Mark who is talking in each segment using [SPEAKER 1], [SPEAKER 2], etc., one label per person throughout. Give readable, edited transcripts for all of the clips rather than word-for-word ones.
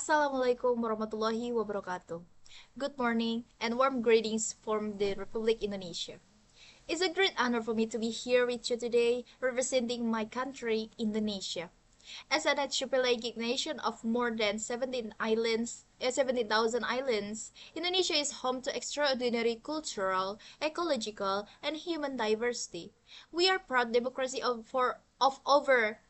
[SPEAKER 1] Assalamualaikum warahmatullahi wabarakatuh. Good morning and warm greetings from the Republic Indonesia. It's a great honor for me to be here with you today, representing my country, Indonesia. As an archipelagic nation of more than 17,000 islands, Indonesia is home to extraordinary cultural, ecological, and human diversity. We are proud democracy of over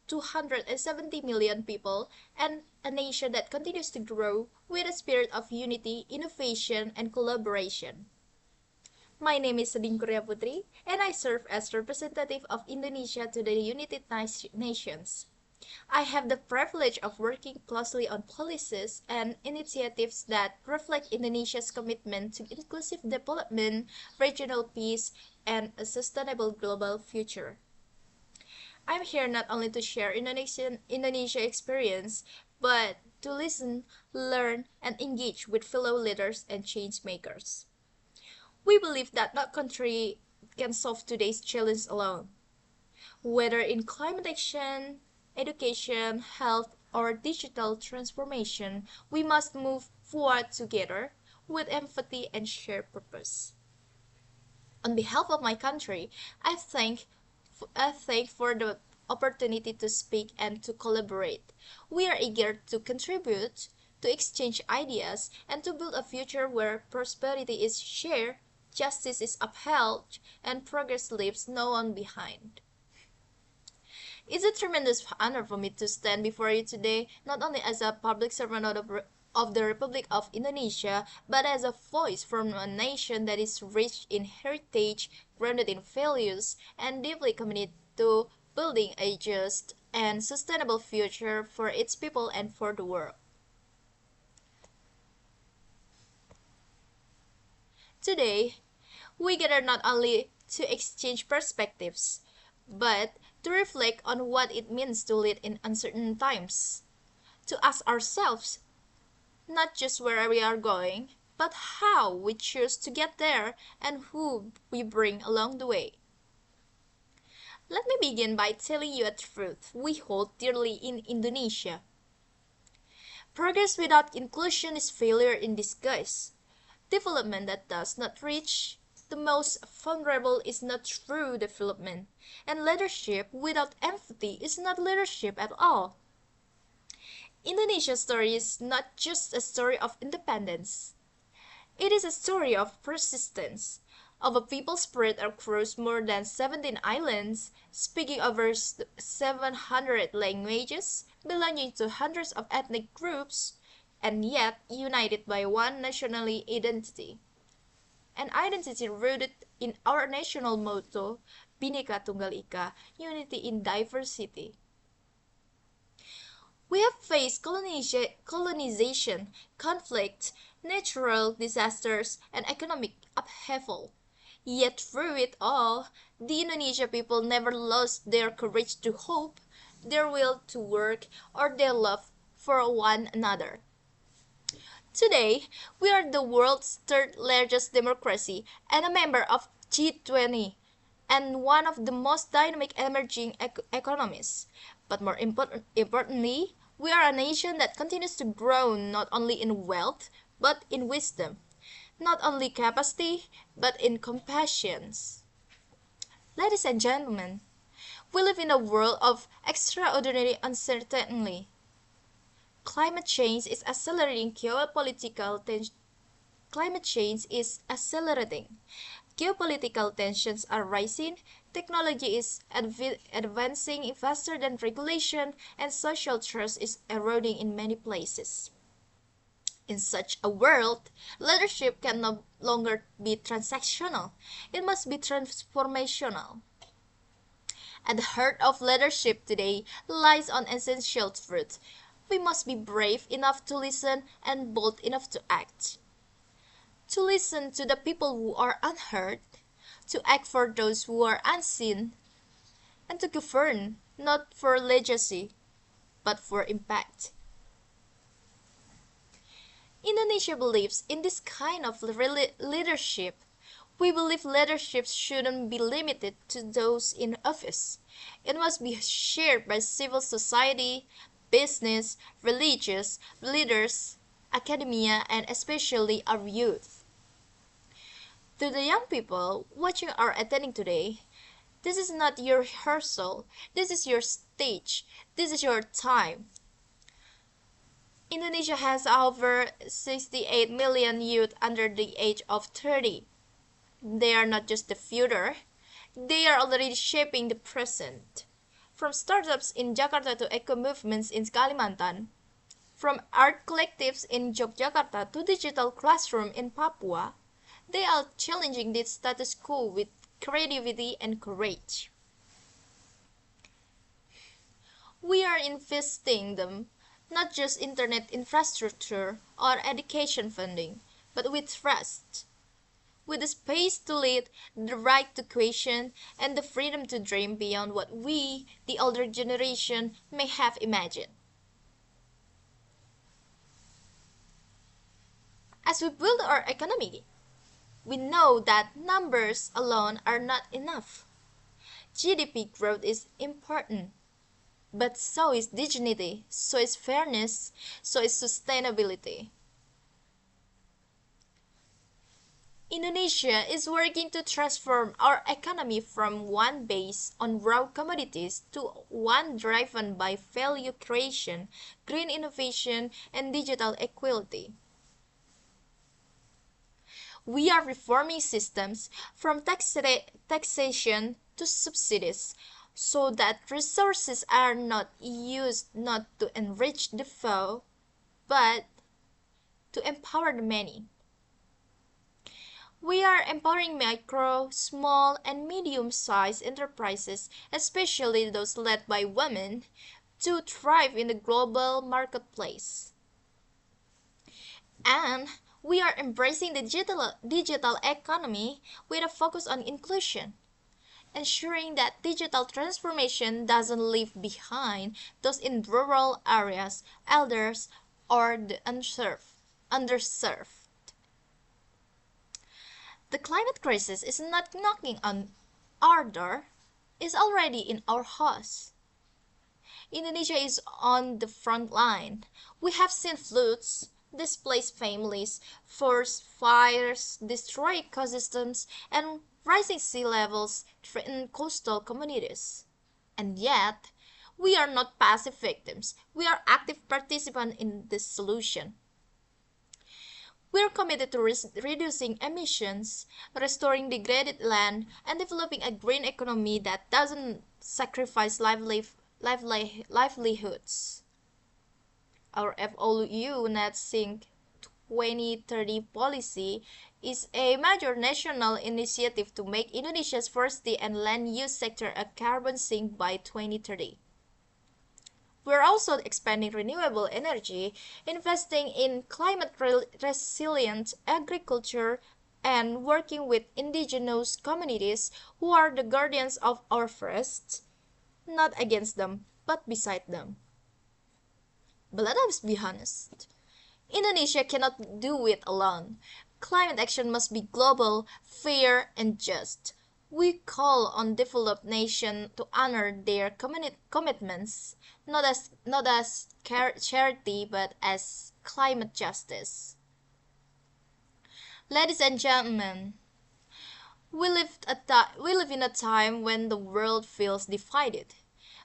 [SPEAKER 1] 270 million people, and a nation that continues to grow with a spirit of unity, innovation, and collaboration. My name is Kurnia Putri, and I serve as representative of Indonesia to the United Nations. I have the privilege of working closely on policies and initiatives that reflect Indonesia's commitment to inclusive development, regional peace, and a sustainable global future. I'm here not only to share Indonesia experience, but to listen, learn, and engage with fellow leaders and change makers. We believe that no country can solve today's challenge alone. Whether in climate action, education, health, or digital transformation, we must move forward together with empathy and shared purpose. On behalf of my country, I thank for the opportunity to speak and to collaborate. We are eager to contribute, to exchange ideas, and to build a future where prosperity is shared, justice is upheld, and progress leaves no one behind. It's a tremendous honor for me to stand before you today, not only as a public servant of the Republic of Indonesia, but as a voice from a nation that is rich in heritage, grounded in values, and deeply committed to building a just and sustainable future for its people and for the world. Today, we gather not only to exchange perspectives, but to reflect on what it means to lead in uncertain times, to ask ourselves not just where we are going, but how we choose to get there and who we bring along the way. Let me begin by telling you a truth we hold dearly in Indonesia. Progress without inclusion is failure in disguise. Development that does not reach the most vulnerable is not true development, and leadership without empathy is not leadership at all. Indonesia's story is not just a story of independence. It is a story of persistence, of a people spread across more than 17 islands, speaking over 700 languages, belonging to hundreds of ethnic groups, and yet united by one national identity. An identity rooted in our national motto, Bhinneka Tunggal Ika, unity in diversity. We have faced colonization, conflict, natural disasters, and economic upheaval. Yet through it all, the Indonesia people never lost their courage to hope, their will to work, or their love for one another. Today, we are the world's third largest democracy and a member of G20 and one of the most dynamic emerging economies. But more importantly, we are a nation that continues to grow not only in wealth, but in wisdom, not only capacity, but in compassion. Ladies and gentlemen, we live in a world of extraordinary uncertainty. Climate change is accelerating Climate change is accelerating. Geopolitical tensions are rising, technology is advancing faster than regulation, and social trust is eroding in many places. In such a world, leadership can no longer be transactional, it must be transformational. At the heart of leadership today lies an essential truth. We must be brave enough to listen and bold enough to act. To listen to the people who are unheard, to act for those who are unseen, and to govern not for legacy, but for impact. Indonesia believes in this kind of leadership. We believe leadership shouldn't be limited to those in office. It must be shared by civil society, business, religious, leaders, academia, and especially our youth. To the young people watching or attending today, this is not your rehearsal, this is your stage, this is your time. Indonesia has over 68 million youth under the age of 30. They are not just the future, they are already shaping the present. From startups in Jakarta to eco movements in Kalimantan, from art collectives in Yogyakarta to digital classroom in Papua, they are challenging the status quo with creativity and courage. We are investing them not just internet infrastructure or education funding, but with trust, with the space to lead, the right to question, and the freedom to dream beyond what we, the older generation, may have imagined. As we build our economy, we know that numbers alone are not enough. GDP growth is important, but so is dignity, so is fairness, so is sustainability. Indonesia is working to transform our economy from one based on raw commodities to one driven by value creation, green innovation, and digital equality. We are reforming systems from taxation to subsidies so that resources are not used not to enrich the few, but to empower the many. We are empowering micro, small, and medium-sized enterprises, especially those led by women, to thrive in the global marketplace. And we are embracing the digital economy with a focus on inclusion, ensuring that digital transformation doesn't leave behind those in rural areas, elders, or the underserved. The climate crisis is not knocking on our door, it's already in our house. Indonesia is on the front line. We have seen floods, displaced families, forest fires, destroy ecosystems, and rising sea levels threaten coastal communities. And yet, we are not passive victims. We are active participants in this solution. We are committed to reducing emissions, restoring degraded land, and developing a green economy that doesn't sacrifice livelihoods. Our FOU Net Sink 2030 policy is a major national initiative to make Indonesia's forestry and land use sector a carbon sink by 2030. We're also expanding renewable energy, investing in climate resilient agriculture, and working with indigenous communities who are the guardians of our forests, not against them, but beside them. But let us be honest. Indonesia cannot do it alone. Climate action must be global, fair, and just. We call on developed nations to honor their commitments, not as charity, but as climate justice. Ladies and gentlemen, we live in a time when the world feels divided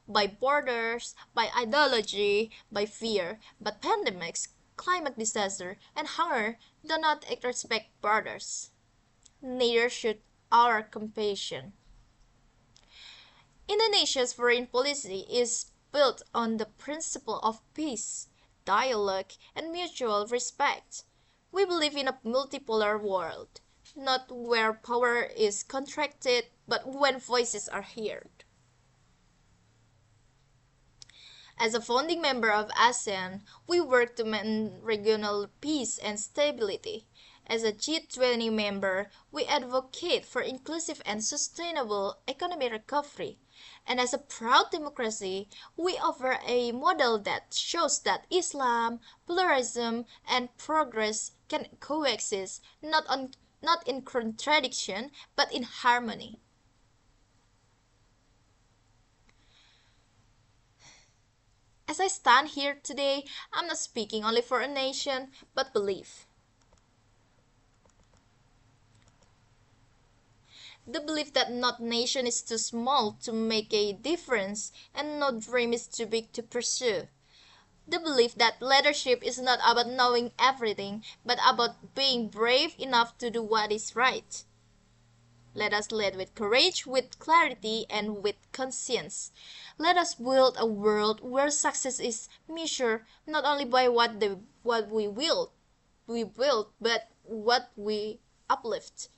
[SPEAKER 1] by borders, by ideology, by fear, but pandemics, climate disaster, and hunger do not respect borders. Neither should our compassion. Indonesia's foreign policy is built on the principle of peace, dialogue, and mutual respect. We believe in a multipolar world, not where power is contracted, but when voices are heard. As a founding member of ASEAN, we work to maintain regional peace and stability. As a G20 member, we advocate for inclusive and sustainable economic recovery. And as a proud democracy, we offer a model that shows that Islam, pluralism, and progress can coexist not in contradiction, but in harmony. As I stand here today, I'm not speaking only for a nation, but belief. The belief that no nation is too small to make a difference and no dream is too big to pursue. The belief that leadership is not about knowing everything, but about being brave enough to do what is right. Let us lead with courage, with clarity, and with conscience. Let us build a world where success is measured not only by what we build, but what we uplift.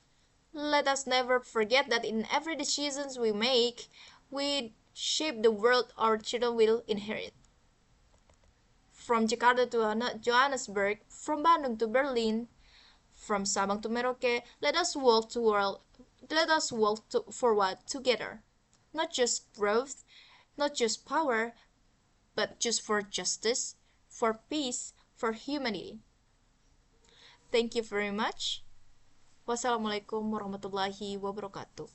[SPEAKER 1] Let us never forget that in every decision we make, we shape the world our children will inherit. From Jakarta to Johannesburg, from Bandung to Berlin, from Sabang to Merauke, let us walk forward together. Not just growth, not just power, but just for justice, for peace, for humanity. Thank you very much. Wassalamualaikum warahmatullahi wabarakatuh.